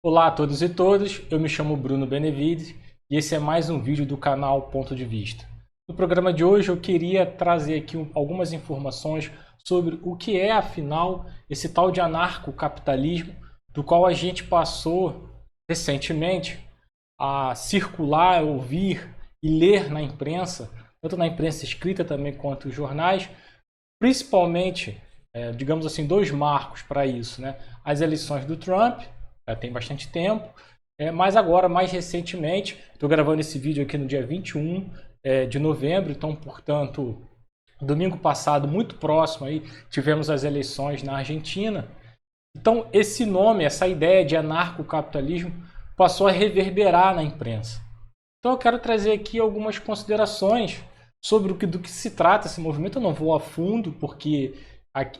Olá a todos e todas, eu me chamo Bruno Benevides e esse é mais um vídeo do canal Ponto de Vista. No programa de hoje eu queria trazer aqui algumas informações sobre o que é, afinal, esse tal de anarcocapitalismo, do qual a gente passou recentemente a circular, ouvir e ler na imprensa, tanto na imprensa escrita também quanto os jornais, principalmente, digamos assim, dois marcos para isso, né? As eleições do Trump, já tem bastante tempo, mas agora, mais recentemente, estou gravando esse vídeo aqui no dia 21 de novembro, então, portanto, domingo passado, muito próximo, aí, tivemos as eleições na Argentina. Então, esse nome, essa ideia de anarcocapitalismo, passou a reverberar na imprensa. Então, eu quero trazer aqui algumas considerações sobre do que se trata esse movimento. Eu não vou a fundo, porque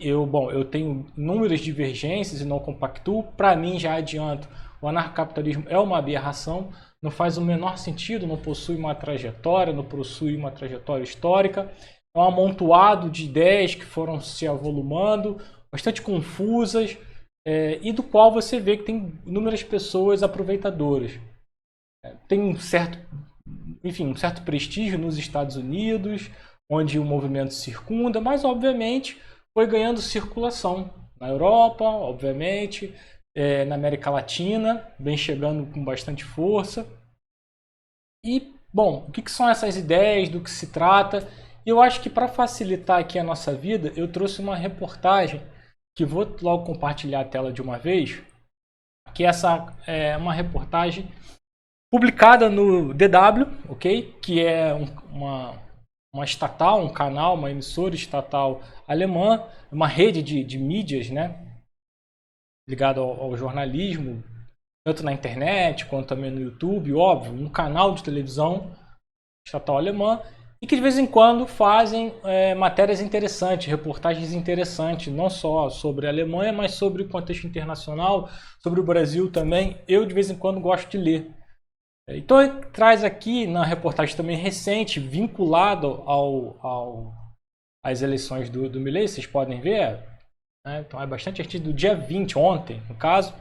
eu tenho inúmeras divergências e não compactuo. Para mim, já adianto, o anarcocapitalismo é uma aberração, não faz o menor sentido, não possui uma trajetória, não possui uma trajetória histórica. É um amontoado de ideias que foram se avolumando, bastante confusas, e do qual você vê que tem inúmeras pessoas aproveitadoras. Tem um certo prestígio nos Estados Unidos, onde o movimento circunda, mas obviamente foi ganhando circulação na Europa, obviamente, na América Latina, vem chegando com bastante força. E, bom, o que são essas ideias, do que se trata? Eu acho que para facilitar aqui a nossa vida, eu trouxe uma reportagem que vou logo compartilhar a tela de uma vez, que essa é uma reportagem publicada no DW, ok? Que é uma estatal, um canal, uma emissora estatal alemã, uma rede de mídias, né? Ligada ao jornalismo, tanto na internet quanto também no YouTube, óbvio, um canal de televisão estatal alemã, e que de vez em quando fazem matérias interessantes, reportagens interessantes, não só sobre a Alemanha, mas sobre o contexto internacional, sobre o Brasil também. Eu de vez em quando gosto de ler. Então ele traz aqui na reportagem também recente, vinculado às eleições do Milei, vocês podem ver, né? Então é bastante artigo do dia 20, ontem, no caso.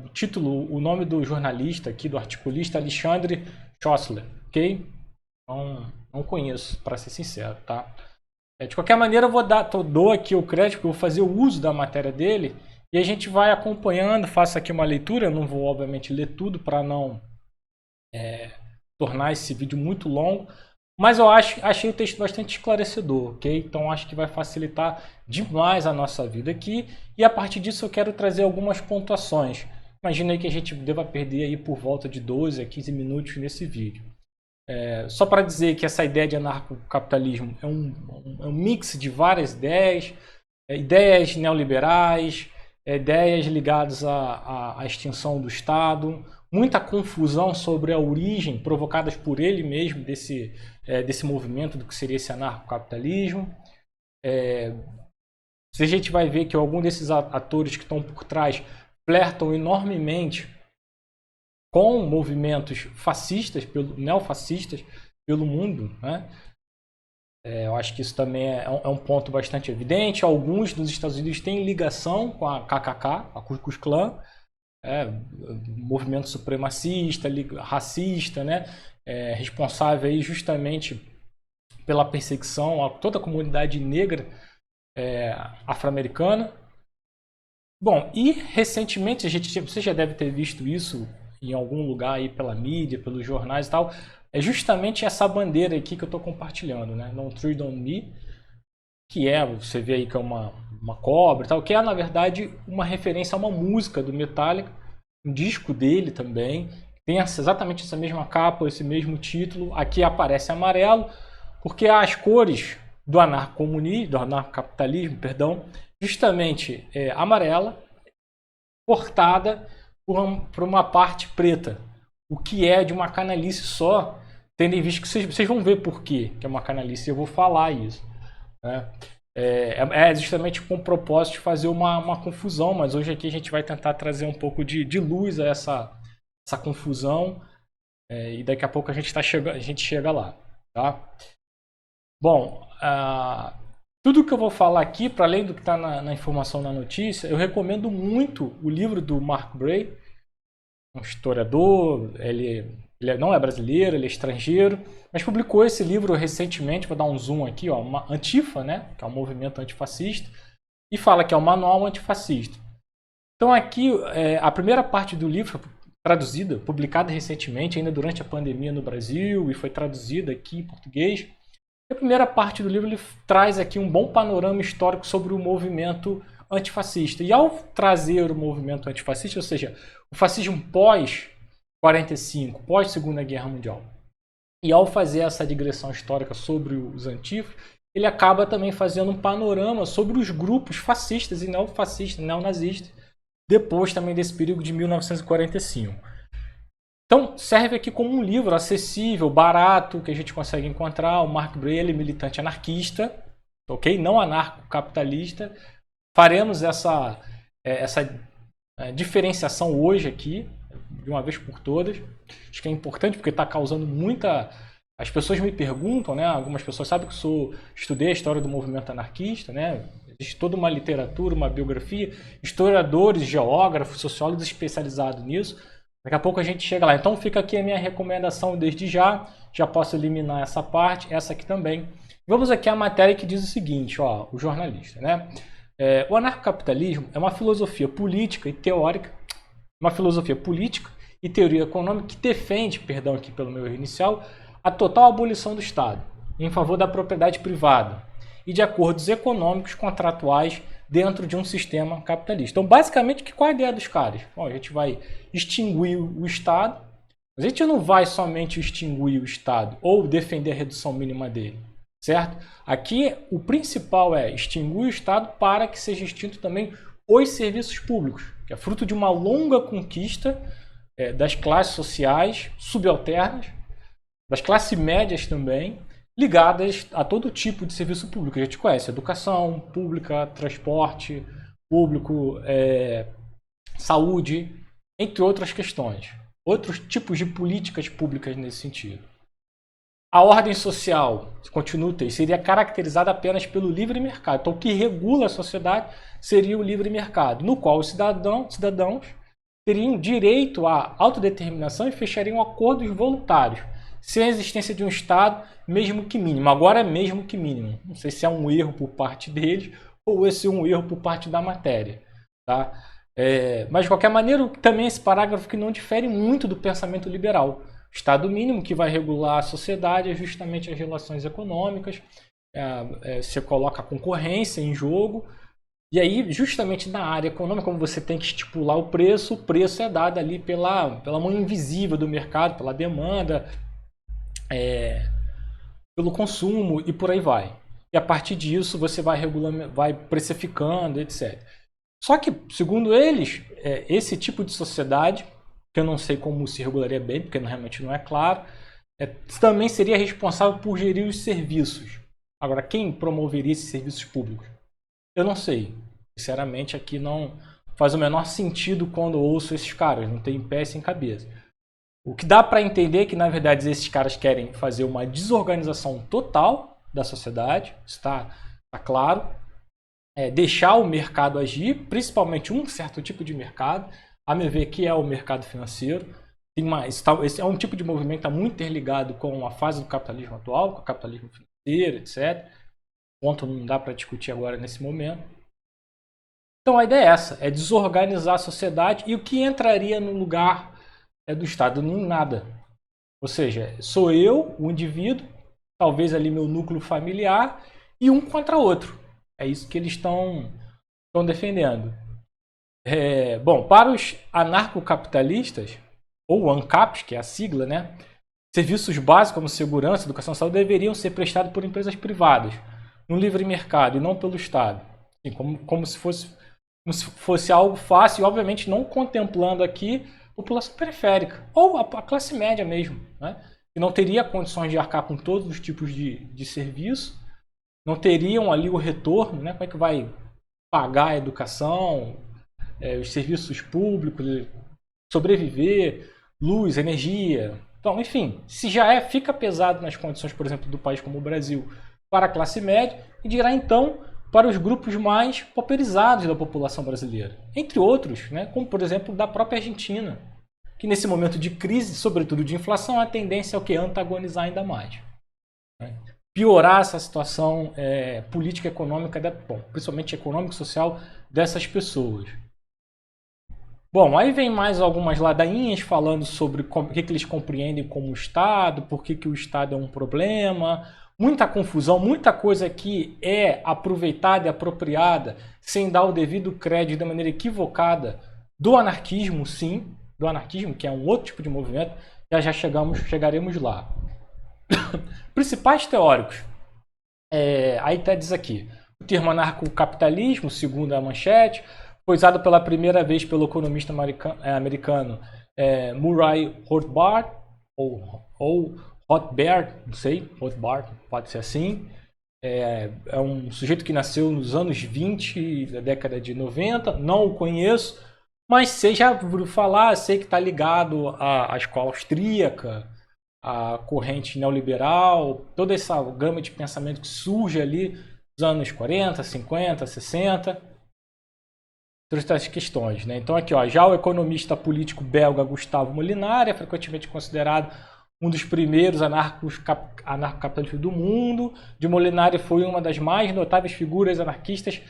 O título, o nome do jornalista aqui, do articulista, Alexandre Schossler, ok? Não conheço, para ser sincero, tá? De qualquer maneira, dou aqui o crédito, eu vou fazer o uso da matéria dele e a gente vai acompanhando, faço aqui uma leitura, eu não vou obviamente ler tudo para não tornar esse vídeo muito longo, mas eu achei o texto bastante esclarecedor, ok? Então acho que vai facilitar demais a nossa vida aqui e a partir disso eu quero trazer algumas pontuações. Imagina aí que a gente deva perder aí por volta de 12 a 15 minutos nesse vídeo. Só para dizer que essa ideia de anarcocapitalismo é um mix de várias ideias, ideias neoliberais, ideias ligadas à extinção do Estado, muita confusão sobre a origem provocadas por ele mesmo desse movimento do que seria esse anarcocapitalismo. Se a gente vai ver que algum desses atores que estão por trás flertam enormemente com movimentos fascistas, neofascistas pelo mundo, né? Eu acho que isso também é um ponto bastante evidente. Alguns dos Estados Unidos têm ligação com a KKK, a Ku Klux Klan, movimento supremacista, racista, né? Responsável aí justamente pela perseguição a toda a comunidade negra afro-americana. Bom, e recentemente, você já deve ter visto isso em algum lugar aí pela mídia, pelos jornais e tal, é justamente essa bandeira aqui que eu estou compartilhando, né? No Tread on Me, que você vê aí que é uma cobra e tal, que é na verdade uma referência a uma música do Metallica, um disco dele também, tem exatamente essa mesma capa, esse mesmo título, aqui aparece amarelo, porque as cores do anarcocapitalismo, perdão, justamente amarela, cortada por uma parte preta, o que é de uma canalice só, tendo em vista que vocês vão ver por quê que é uma canalice, eu vou falar isso, né? Justamente com o propósito de fazer uma confusão, mas hoje aqui a gente vai tentar trazer um pouco de luz a essa confusão, e daqui a pouco a gente chega lá, tá? Bom, Tudo que eu vou falar aqui, para além do que está na informação na notícia, eu recomendo muito o livro do Mark Bray, um historiador, ele não é brasileiro, ele é estrangeiro, mas publicou esse livro recentemente, vou dar um zoom aqui, ó, Antifa, né, que é um movimento antifascista, e fala que é um manual antifascista. Então aqui, a primeira parte do livro foi traduzida, publicada recentemente, ainda durante a pandemia no Brasil, e foi traduzida aqui em português. A primeira parte do livro ele traz aqui um bom panorama histórico sobre o movimento antifascista. E ao trazer o movimento antifascista, ou seja, o fascismo pós-45, pós-Segunda Guerra Mundial, e ao fazer essa digressão histórica sobre os antifas, ele acaba também fazendo um panorama sobre os grupos fascistas e neofascistas, neonazistas, depois também desse período de 1945. Então, serve aqui como um livro acessível, barato, que a gente consegue encontrar. O Mark Bray, ele é militante anarquista, ok? Não anarcocapitalista. Faremos essa diferenciação hoje aqui, de uma vez por todas. Acho que é importante porque está causando muita... As pessoas me perguntam, né? Algumas pessoas sabem que estudei a história do movimento anarquista, né? Existe toda uma literatura, uma biografia, historiadores, geógrafos, sociólogos especializados nisso. Daqui a pouco a gente chega lá. Então fica aqui a minha recomendação desde já. Já posso eliminar essa parte, essa aqui também. Vamos aqui à matéria que diz o seguinte, ó, o jornalista, né? O anarcocapitalismo é uma filosofia política e teórica, uma filosofia política e teoria econômica que defende, perdão aqui pelo meu erro inicial, a total abolição do Estado, em favor da propriedade privada e de acordos econômicos contratuais dentro de um sistema capitalista. Então, basicamente, qual é a ideia dos caras? Bom, a gente vai extinguir o Estado, mas a gente não vai somente extinguir o Estado ou defender a redução mínima dele, certo? Aqui, o principal é extinguir o Estado para que seja extinto também os serviços públicos, que é fruto de uma longa conquista das classes sociais subalternas, das classes médias também, ligadas a todo tipo de serviço público. A gente conhece educação pública, transporte público, saúde, entre outras questões. Outros tipos de políticas públicas nesse sentido. A ordem social, continua seria caracterizada apenas pelo livre mercado. Então, o que regula a sociedade seria o livre mercado, no qual os cidadãos teriam direito à autodeterminação e fechariam acordos voluntários, sem a existência de um Estado, mesmo que mínimo. Agora é mesmo que mínimo. Não sei se é um erro por parte deles ou se é um erro por parte da matéria. Tá? Mas, de qualquer maneira, também esse parágrafo que não difere muito do pensamento liberal. O Estado mínimo que vai regular a sociedade é justamente as relações econômicas, você coloca a concorrência em jogo, e aí, justamente na área econômica, como você tem que estipular o preço é dado ali pela mão invisível do mercado, pela demanda, pelo consumo e por aí vai. E a partir disso você vai regulando, vai precificando, etc. Só que, segundo eles, esse tipo de sociedade, que eu não sei como se regularia bem, porque realmente não é claro, também seria responsável por gerir os serviços. Agora, quem promoveria esses serviços públicos? Eu não sei. Sinceramente, aqui não faz o menor sentido quando eu ouço esses caras, não tem pé sem cabeça. O que dá para entender é que, na verdade, esses caras querem fazer uma desorganização total da sociedade, está claro, deixar o mercado agir, principalmente um certo tipo de mercado, a meu ver, que é o mercado financeiro. Esse é um tipo de movimento que está muito interligado com a fase do capitalismo atual, com o capitalismo financeiro, etc. Ponto não dá para discutir agora nesse momento. Então a ideia é essa, é desorganizar a sociedade, e o que entraria no lugar do Estado? Nada. Ou seja, sou eu, o indivíduo, talvez ali meu núcleo familiar, e um contra outro. É isso que eles estão defendendo. Bom, para os anarcocapitalistas, ou ANCAPs, que é a sigla, né? Serviços básicos como segurança, educação e saúde deveriam ser prestados por empresas privadas, no livre mercado, e não pelo Estado. Assim, como se fosse algo fácil, e obviamente não contemplando aqui a população periférica, ou a classe média mesmo, né? Que não teria condições de arcar com todos os tipos de serviço, não teriam ali o retorno, né? Como é que vai pagar a educação, os serviços públicos, sobreviver, luz, energia. Então, enfim, se já fica pesado nas condições, por exemplo, do país como o Brasil, para a classe média, e dirá então para os grupos mais pauperizados da população brasileira, entre outros, né, como por exemplo da própria Argentina, que nesse momento de crise, sobretudo de inflação, a tendência é o que? Antagonizar ainda mais. Né? Piorar essa situação política e econômica, principalmente econômica e social, dessas pessoas. Bom, aí vem mais algumas ladainhas falando sobre o que eles compreendem como Estado, por que o Estado é um problema, muita confusão, muita coisa que é aproveitada e apropriada sem dar o devido crédito de maneira equivocada do anarquismo, sim, do anarquismo, que é um outro tipo de movimento, já chegaremos lá. Principais teóricos, aí até diz aqui, o termo anarcocapitalismo, segundo a manchete, foi usado pela primeira vez pelo economista americano Murray Rothbard, ou Rothbard, não sei, Rothbard, pode ser assim. É um sujeito que nasceu nos anos 20 da década de 90, não o conheço, mas sei, já ouviu falar, sei que está ligado à escola austríaca, à corrente neoliberal, toda essa gama de pensamento que surge ali nos anos 40, 50, 60. Todas essas questões, né? Então aqui, ó, já o economista político belga Gustavo Molinari é frequentemente considerado um dos primeiros anarcocapitalistas do mundo. De Molinari foi uma das mais notáveis figuras anarquistas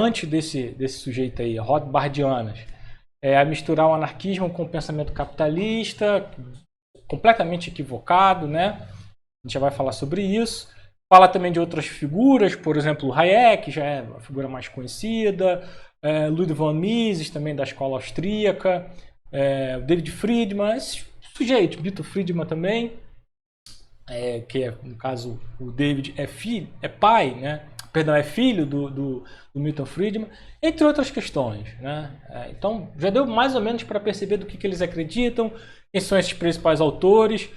antes desse sujeito aí, Rothbardianas. A misturar o anarquismo com o pensamento capitalista, completamente equivocado, né? A gente já vai falar sobre isso. Fala também de outras figuras, por exemplo, Hayek, já é a figura mais conhecida, Ludwig von Mises, também da escola austríaca, David Friedman, esse sujeito, Milton Friedman também, que no caso o David é pai, né? Perdão, é filho do Milton Friedman, entre outras questões, né? Então já deu mais ou menos para perceber do que eles acreditam, quem são esses principais autores.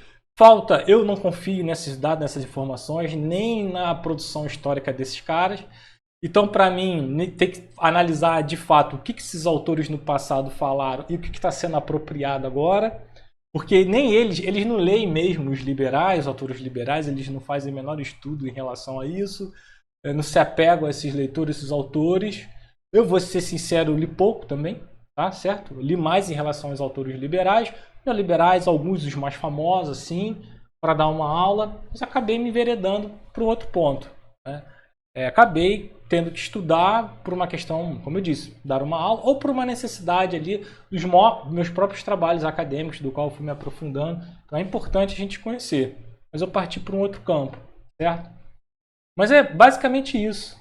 Eu não confio nesses dados, nessas informações, nem na produção histórica desses caras. Então, para mim, tem que analisar de fato o que esses autores no passado falaram e o que está sendo apropriado agora. Porque nem eles não leem mesmo os liberais, os autores liberais, eles não fazem o menor estudo em relação a isso. Não se apegam a esses leitores, esses autores. Eu vou ser sincero, eu li pouco também, tá certo? Eu li mais em relação aos autores liberais. Neoliberais, alguns dos mais famosos, assim, para dar uma aula, mas acabei me enveredando para um outro ponto. Né? Acabei tendo que estudar por uma questão, como eu disse, dar uma aula, ou por uma necessidade ali dos meus próprios trabalhos acadêmicos, do qual eu fui me aprofundando. Então é importante a gente conhecer. Mas eu parti para um outro campo, certo? Mas é basicamente isso.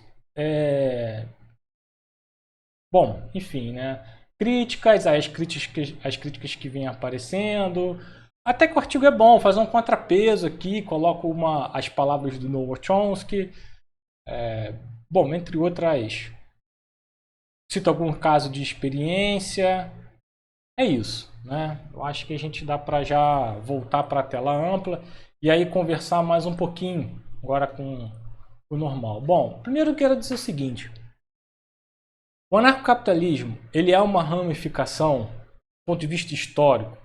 Bom, enfim, né? Críticas, as críticas que vêm aparecendo. Até que o artigo é bom, faz um contrapeso aqui, coloco as palavras do Noam Chomsky. Bom, entre outras, cito algum caso de experiência. É isso, né? Eu acho que a gente dá para já voltar para a tela ampla e aí conversar mais um pouquinho agora com o normal. Bom, primeiro eu quero dizer o seguinte. O anarcocapitalismo, ele é uma ramificação, do ponto de vista histórico,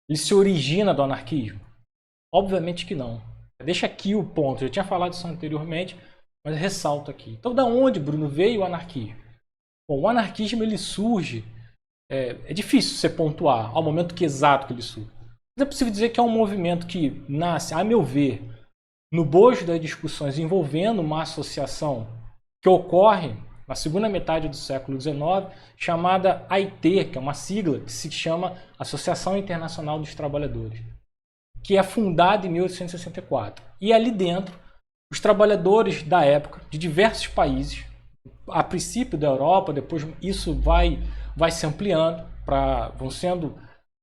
ele se origina do anarquismo? Obviamente que não. Deixa aqui o ponto, eu já tinha falado isso anteriormente, mas ressalto aqui. Então, da onde, Bruno, veio o anarquismo? Bom, o anarquismo ele surge, é difícil você pontuar ao momento exato que ele surge. Mas é possível dizer que é um movimento que nasce, a meu ver, no bojo das discussões envolvendo uma associação que ocorre na segunda metade do século XIX, chamada AIT, que é uma sigla que se chama Associação Internacional dos Trabalhadores, que é fundada em 1864. E ali dentro, os trabalhadores da época, de diversos países, a princípio da Europa, depois isso vai se ampliando, vão sendo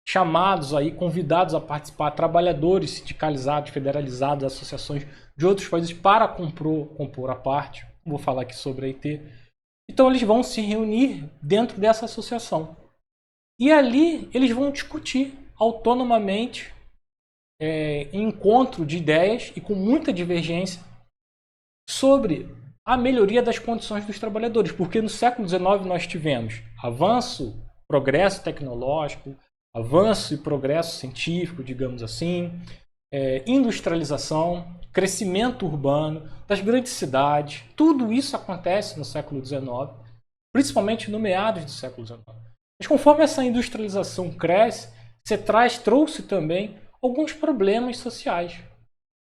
chamados aí, convidados a participar, trabalhadores sindicalizados, federalizados, associações de outros países para compor a parte. Vou falar aqui sobre a AIT. Então eles vão se reunir dentro dessa associação. E ali eles vão discutir autonomamente, em encontro de ideias e com muita divergência, sobre a melhoria das condições dos trabalhadores. Porque no século XIX nós tivemos avanço, progresso tecnológico, avanço e progresso científico, digamos assim. industrialização, crescimento urbano, das grandes cidades. Tudo isso acontece no século XIX, principalmente no meados do século XIX. Mas conforme essa industrialização cresce, trouxe também alguns problemas sociais,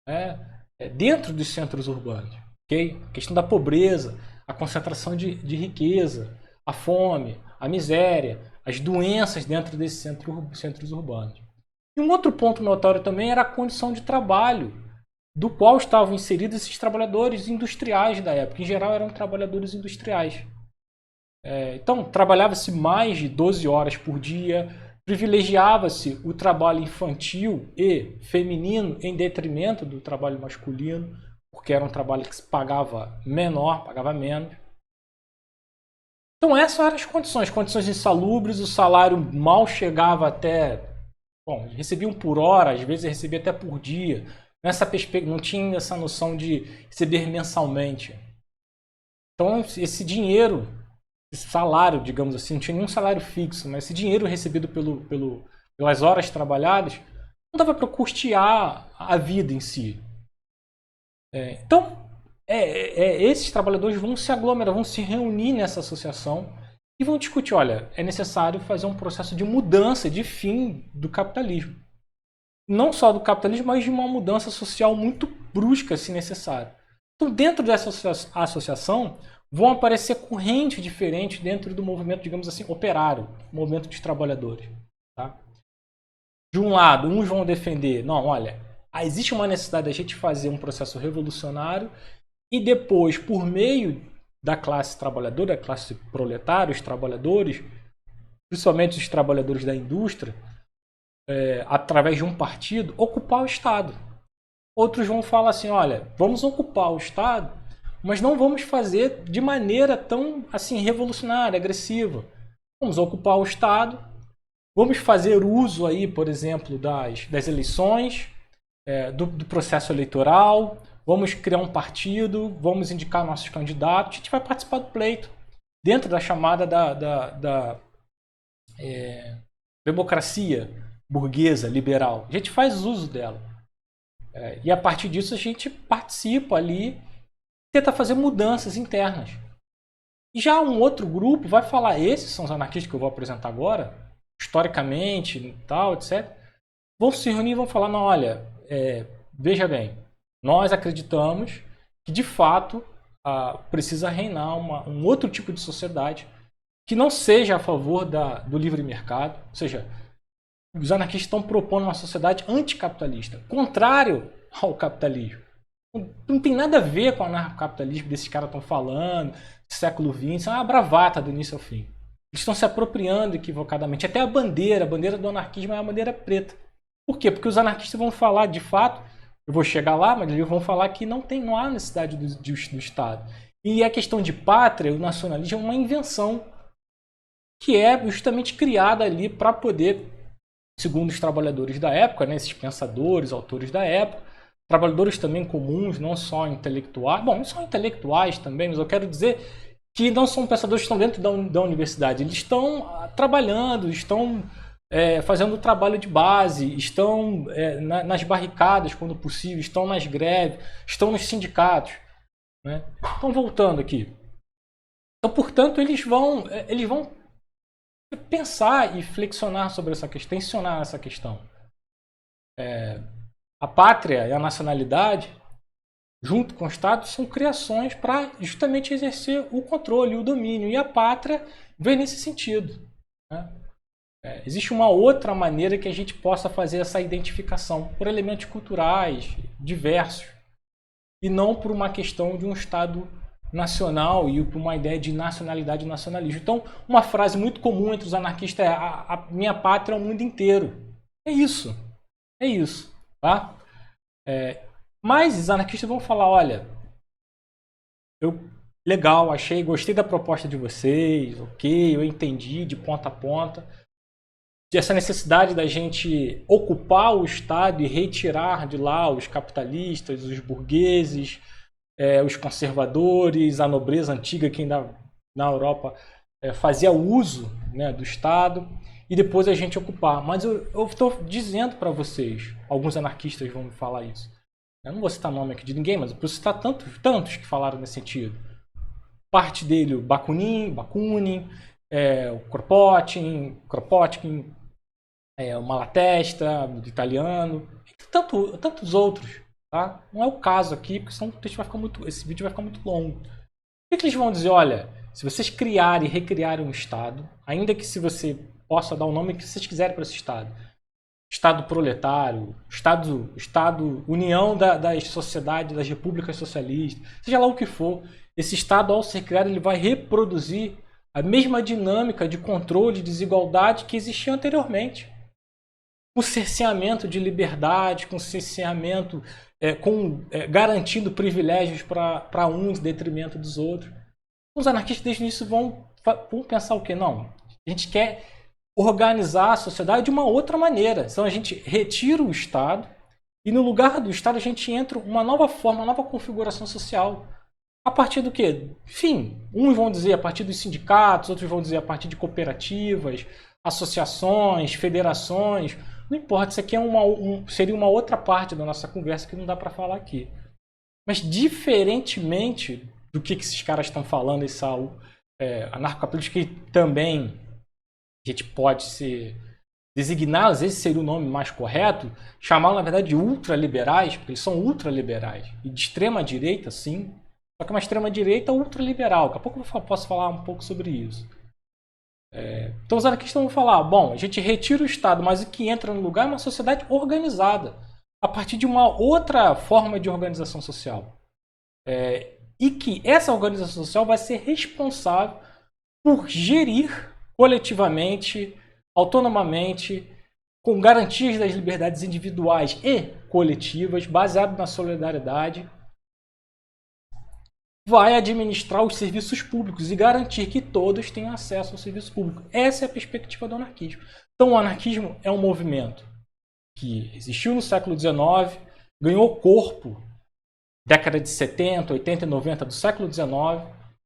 né, dentro dos centros urbanos. Okay? A questão da pobreza, a concentração de riqueza, a fome, a miséria, as doenças dentro desses centros urbanos. E um outro ponto notório também era a condição de trabalho do qual estavam inseridos esses trabalhadores industriais da época. Em geral, eram trabalhadores industriais. Então, trabalhava-se mais de 12 horas por dia, privilegiava-se o trabalho infantil e feminino em detrimento do trabalho masculino, porque era um trabalho que se pagava menor, pagava menos. Então essas eram as condições insalubres, o salário mal chegava até... Bom, recebiam por hora, às vezes recebia até por dia. Nessa perspectiva, não tinha essa noção de receber mensalmente. Então esse dinheiro, esse salário, digamos assim, não tinha nenhum salário fixo, mas esse dinheiro recebido pelas horas trabalhadas não dava para custear a vida em si. Então, esses trabalhadores vão se aglomerar, vão se reunir nessa associação e vão discutir, olha, é necessário fazer um processo de mudança, de fim do capitalismo. Não só do capitalismo, mas de uma mudança social muito brusca, se necessário. Então, dentro dessa associação, vão aparecer correntes diferentes dentro do movimento, digamos assim, operário, movimento dos trabalhadores. Tá? De um lado, uns vão defender, não, olha, existe uma necessidade da gente fazer um processo revolucionário e depois, por meio da classe trabalhadora, da classe proletária, os trabalhadores, principalmente os trabalhadores da indústria, através de um partido, ocupar o Estado. Outros vão falar assim, olha, vamos ocupar o Estado, mas não vamos fazer de maneira tão assim revolucionária, agressiva. Vamos ocupar o Estado, vamos fazer uso aí, por exemplo, das eleições, do processo eleitoral, vamos criar um partido, vamos indicar nossos candidatos, a gente vai participar do pleito, dentro da chamada da democracia burguesa, liberal. A gente faz uso dela. E a partir disso a gente participa ali, tenta fazer mudanças internas. E já um outro grupo vai falar, esses são os anarquistas que eu vou apresentar agora, historicamente e tal, etc. Vão se reunir e vão falar, não, olha, veja bem, nós acreditamos que de fato precisa reinar um outro tipo de sociedade que não seja a favor do livre mercado, ou seja, os anarquistas estão propondo uma sociedade anticapitalista, contrário ao capitalismo. Não tem nada a ver com o anarcocapitalismo desses caras estão falando, século XX, isso é uma bravata do início ao fim. Eles estão se apropriando equivocadamente. Até a bandeira do anarquismo é a bandeira preta. Por quê? Porque os anarquistas vão falar, de fato, eu vou chegar lá, mas eles vão falar que não há necessidade do Estado. E a questão de pátria, o nacionalismo, é uma invenção que é justamente criada ali para poder, segundo os trabalhadores da época, né, esses pensadores, autores da época, trabalhadores também comuns, não só intelectuais, bom, não são intelectuais também, mas eu quero dizer que não são pensadores que estão dentro da universidade, eles estão trabalhando, estão fazendo o trabalho de base, estão nas barricadas quando possível, estão nas greves, estão nos sindicatos. Né? Então, voltando aqui. Então, portanto, eles vão pensar e flexionar sobre essa questão, tensionar essa questão. A pátria e a nacionalidade, junto com o Estado, são criações para justamente exercer o controle e o domínio. E a pátria vem nesse sentido. Né? Existe uma outra maneira que a gente possa fazer essa identificação por elementos culturais diversos e não por uma questão de um Estado nacional e por uma ideia de nacionalidade e nacionalismo. Então, uma frase muito comum entre os anarquistas é a minha pátria é o mundo inteiro. É isso. É isso. Tá? Mas os anarquistas vão falar, olha, legal, gostei da proposta de vocês, ok, eu entendi de ponta a ponta. Essa necessidade da gente ocupar o Estado e retirar de lá os capitalistas, os burgueses, os conservadores, a nobreza antiga que ainda na Europa fazia uso, né, do Estado e depois a gente ocupar. Mas eu estou dizendo para vocês, alguns anarquistas vão me falar isso. Eu não vou citar nome aqui de ninguém, mas eu vou citar tantos que falaram nesse sentido. Parte dele, o Bakunin, o Kropotkin, o Malatesta, do italiano, e tantos outros. Tá? Não é o caso aqui, porque senão esse vídeo vai ficar muito longo. O que eles vão dizer? Olha, se vocês criarem e recriarem um Estado, ainda que se você possa dar o nome que vocês quiserem para esse Estado, Estado proletário, Estado União das sociedades, das repúblicas socialistas, seja lá o que for, esse Estado, ao ser criado, ele vai reproduzir a mesma dinâmica de controle e desigualdade que existia anteriormente. Com cerceamento de liberdade, com cerceamento, garantindo privilégios para uns em detrimento dos outros. Os anarquistas desde o início vão pensar o quê? Não, a gente quer organizar a sociedade de uma outra maneira. Então a gente retira o Estado e no lugar do Estado a gente entra uma nova forma, uma nova configuração social. A partir do quê? Enfim, uns vão dizer a partir dos sindicatos, outros vão dizer a partir de cooperativas, associações, federações. Não importa, isso aqui seria uma outra parte da nossa conversa que não dá para falar aqui. Mas diferentemente do que esses caras estão falando, esse anarcocapitalismo, que também a gente pode se designar, às vezes seria o nome mais correto, chamar na verdade de ultraliberais, porque eles são ultraliberais, e de extrema direita, sim, só que uma extrema direita ultraliberal. Daqui a pouco eu posso falar um pouco sobre isso. Então os anarquistas vão falar, bom, a gente retira o Estado, mas o que entra no lugar é uma sociedade organizada, a partir de uma outra forma de organização social. E que essa organização social vai ser responsável por gerir coletivamente, autonomamente, com garantias das liberdades individuais e coletivas, baseado na solidariedade, vai administrar os serviços públicos e garantir que todos tenham acesso ao serviço público. Essa é a perspectiva do anarquismo. Então o anarquismo é um movimento que existiu no século XIX, ganhou corpo década de 70, 80 e 90 do século XIX,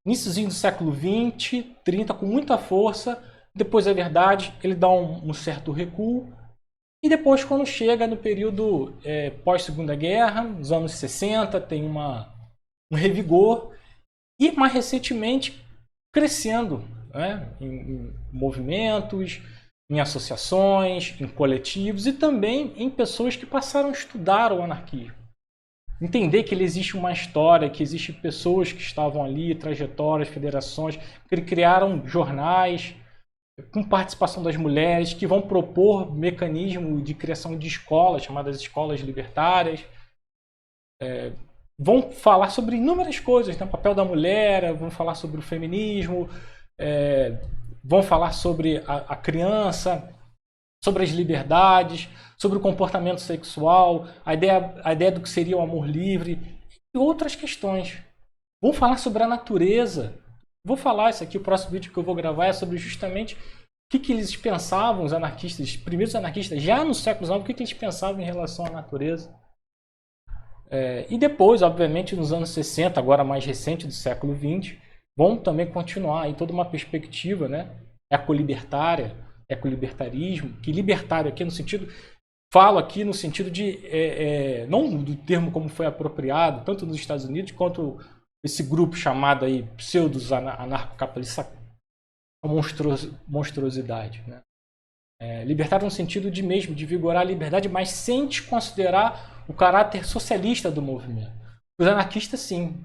iníciozinho do século 20, 30, com muita força. Depois, é verdade, ele dá um certo recuo. E depois, quando chega no período pós-Segunda Guerra, nos anos 60, tem um revigor. E, mais recentemente, crescendo, né, em movimentos, em associações, em coletivos e também em pessoas que passaram a estudar o anarquismo. Entender que ele existe uma história, que existem pessoas que estavam ali, trajetórias, federações, que criaram jornais com participação das mulheres, que vão propor mecanismo de criação de escolas, chamadas escolas libertárias. Vão falar sobre inúmeras coisas, né? O papel da mulher, vão falar sobre o feminismo, vão falar sobre a criança, sobre as liberdades, sobre o comportamento sexual, a ideia do que seria o amor livre e outras questões. Vão falar sobre a natureza. Vou falar isso aqui, o próximo vídeo que eu vou gravar é sobre justamente o que eles pensavam, os anarquistas, primeiros anarquistas, já no século XIX, o que eles pensavam em relação à natureza. E depois, obviamente, nos anos 60, agora mais recente do século XX, vão também continuar aí toda uma perspectiva, né, ecolibertária, ecolibertarismo, que libertário aqui no sentido, falo aqui no sentido de, não do termo como foi apropriado, tanto nos Estados Unidos quanto esse grupo chamado aí pseudos anarcocapitalistas, monstruosidade, né? Libertário no sentido de mesmo, de vigorar a liberdade, mas sem desconsiderar o caráter socialista do movimento. Os anarquistas, sim,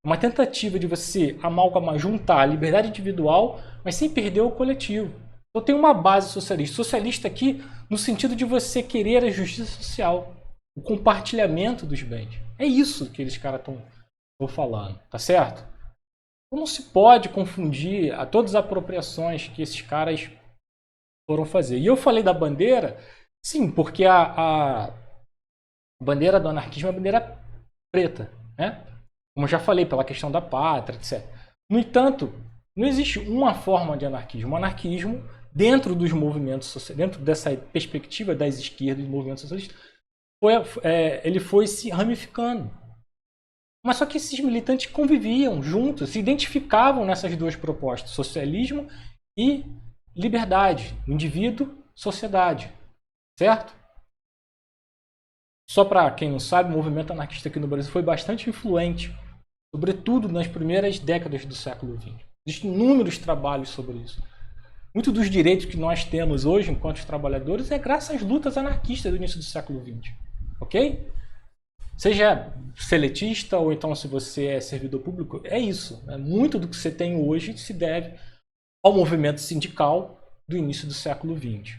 uma tentativa de você amalgamar, juntar a liberdade individual, mas sem perder o coletivo. Então tem uma base socialista. Socialista aqui no sentido de você querer a justiça social, o compartilhamento dos bens. É isso que eles caras estão falando, tá certo? Então não se pode confundir a todas as apropriações que esses caras foram fazer. E eu falei da bandeira, sim, porque a bandeira do anarquismo é a bandeira preta, né? Como eu já falei, pela questão da pátria, etc. No entanto, não existe uma forma de anarquismo. O anarquismo, dentro dos movimentos sociais, dentro dessa perspectiva das esquerdas e dos movimentos socialistas, ele foi se ramificando. Mas só que esses militantes conviviam juntos, se identificavam nessas duas propostas, socialismo e liberdade, indivíduo, sociedade, certo? Só para quem não sabe, o movimento anarquista aqui no Brasil foi bastante influente, sobretudo nas primeiras décadas do século XX. Existem inúmeros trabalhos sobre isso. Muito dos direitos que nós temos hoje, enquanto trabalhadores, é graças às lutas anarquistas do início do século XX. Ok? Seja seletista ou então se você é servidor público, é isso. Muito do que você tem hoje se deve ao movimento sindical do início do século XX.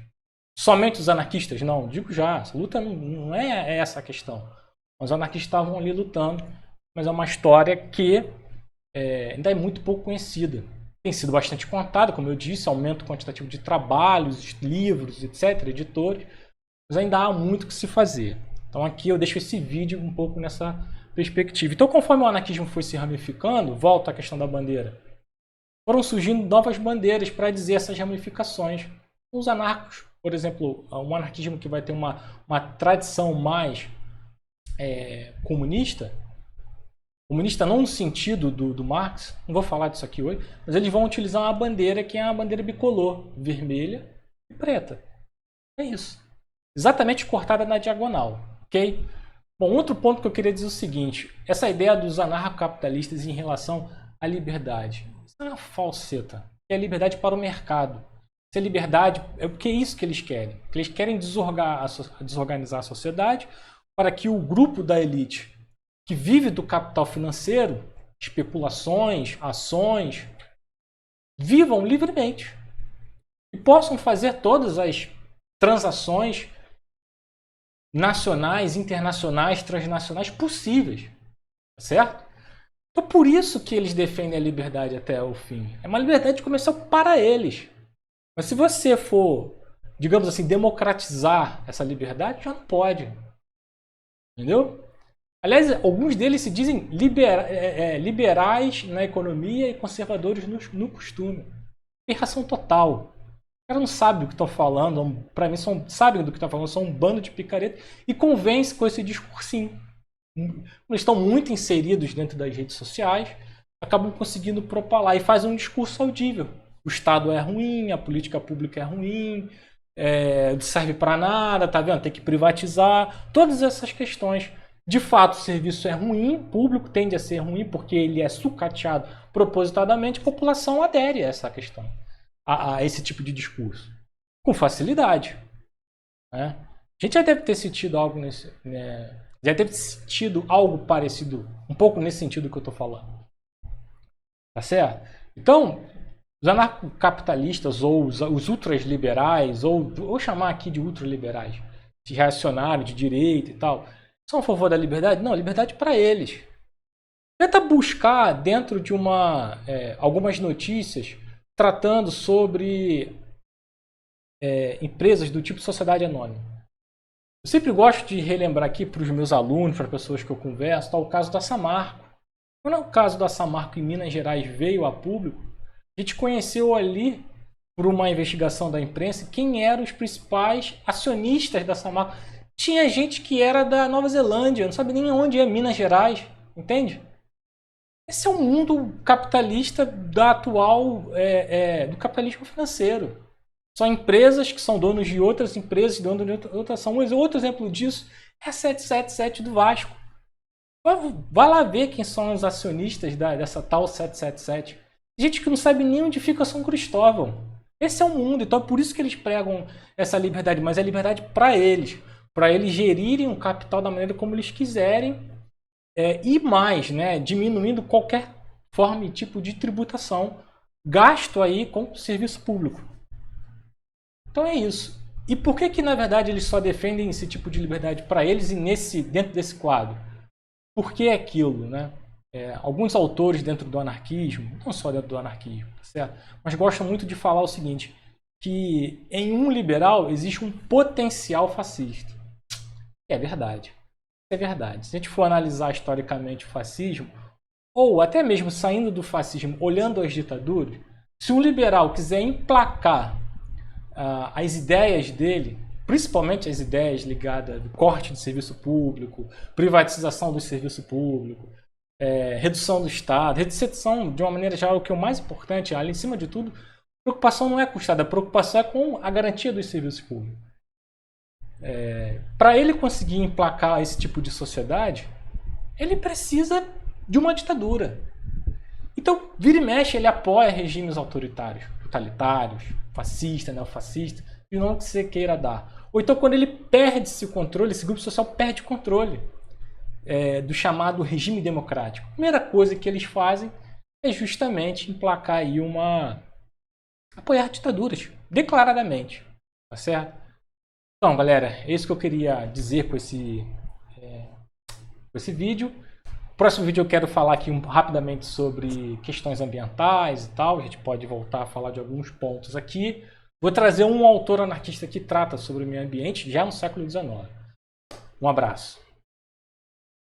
Somente os anarquistas? Não, digo já. A luta não é essa a questão. Os anarquistas estavam ali lutando, mas é uma história que ainda é muito pouco conhecida. Tem sido bastante contada, como eu disse, aumento quantitativo de trabalhos, livros, etc., editores, mas ainda há muito que se fazer. Então aqui eu deixo esse vídeo um pouco nessa perspectiva. Então, conforme o anarquismo foi se ramificando, volta à questão da bandeira, foram surgindo novas bandeiras para dizer essas ramificações. Os anarcos, por exemplo, um anarquismo que vai ter uma tradição mais comunista não no sentido do Marx, não vou falar disso aqui hoje, mas eles vão utilizar uma bandeira que é uma bandeira bicolor, vermelha e preta. É isso. Exatamente cortada na diagonal. Ok? Bom, outro ponto que eu queria dizer é o seguinte, essa ideia dos anarcocapitalistas em relação à liberdade. Isso é uma falseta. É a liberdade para o mercado. Isso é liberdade, porque é isso que eles querem. Eles querem desorganizar a sociedade para que o grupo da elite que vive do capital financeiro, especulações, ações, vivam livremente e possam fazer todas as transações nacionais, internacionais, transnacionais possíveis, certo? Então por isso que eles defendem a liberdade até o fim. É uma liberdade comercial para eles. Mas se você for, digamos assim, democratizar essa liberdade, já não pode. Entendeu? Aliás, alguns deles se dizem liberais na economia e conservadores no costume. Erração total. Os caras não sabem do que estão falando, para mim sabem do que estão falando, são um bando de picareta e convence com esse discursinho. Eles estão muito inseridos dentro das redes sociais, acabam conseguindo propalar e fazem um discurso audível. O Estado é ruim, a política pública é ruim, não serve para nada, tá vendo? Tem que privatizar, todas essas questões. De fato, o serviço é ruim, o público tende a ser ruim porque ele é sucateado propositadamente, a população adere a essa questão, a esse tipo de discurso, com facilidade. Né? A gente já deve ter sentido algo já deve ter sentido algo parecido, um pouco nesse sentido que eu estou falando. Tá certo? Então, os anarcocapitalistas ou os ultraliberais, ou vou chamar aqui de ultraliberais, de reacionários, de direita e tal, são a favor da liberdade? Não, liberdade para eles. Tenta buscar dentro de algumas notícias tratando sobre empresas do tipo sociedade anônima. Eu sempre gosto de relembrar aqui para os meus alunos, para as pessoas que eu converso, o caso da Samarco. Quando o caso da Samarco em Minas Gerais veio a público, a gente conheceu ali, por uma investigação da imprensa, quem eram os principais acionistas da Samarco. Tinha gente que era da Nova Zelândia, não sabe nem onde é Minas Gerais, entende? Esse é o mundo capitalista da atual, do capitalismo financeiro. São empresas que são donos de outras empresas, donos de outras ações. Outro exemplo disso é a 777 do Vasco. Vai lá ver quem são os acionistas dessa tal 777. Gente que não sabe nem onde fica São Cristóvão. Esse é o mundo, então é por isso que eles pregam essa liberdade, mas é liberdade para eles gerirem o capital da maneira como eles quiserem e mais, né, diminuindo qualquer forma e tipo de tributação, gasto aí com serviço público. Então é isso. E por que na verdade eles só defendem esse tipo de liberdade para eles e dentro desse quadro? Por que aquilo, né? Alguns autores dentro do anarquismo, não só dentro do anarquismo, certo? Mas gostam muito de falar o seguinte, que em um liberal existe um potencial fascista. É verdade. É verdade. Se a gente for analisar historicamente o fascismo, ou até mesmo saindo do fascismo, olhando as ditaduras, se um liberal quiser emplacar as ideias dele, principalmente as ideias ligadas ao corte do serviço público, privatização do serviço público, redução do Estado, redução de uma maneira geral, o que é o mais importante, ali em cima de tudo, a preocupação não é com o Estado, a preocupação é com a garantia dos serviços públicos. Para ele conseguir emplacar esse tipo de sociedade, ele precisa de uma ditadura. Então, vira e mexe, ele apoia regimes autoritários, totalitários, fascistas, neofascistas, e o nome que você queira dar. Ou então, quando ele perde esse controle, esse grupo social perde controle do chamado regime democrático. A primeira coisa que eles fazem é justamente emplacar aí apoiar ditaduras, declaradamente. Tá certo? Então, galera, é isso que eu queria dizer com esse vídeo. No próximo vídeo eu quero falar aqui rapidamente sobre questões ambientais e tal. A gente pode voltar a falar de alguns pontos aqui. Vou trazer um autor anarquista que trata sobre o meio ambiente já no século XIX. Um abraço.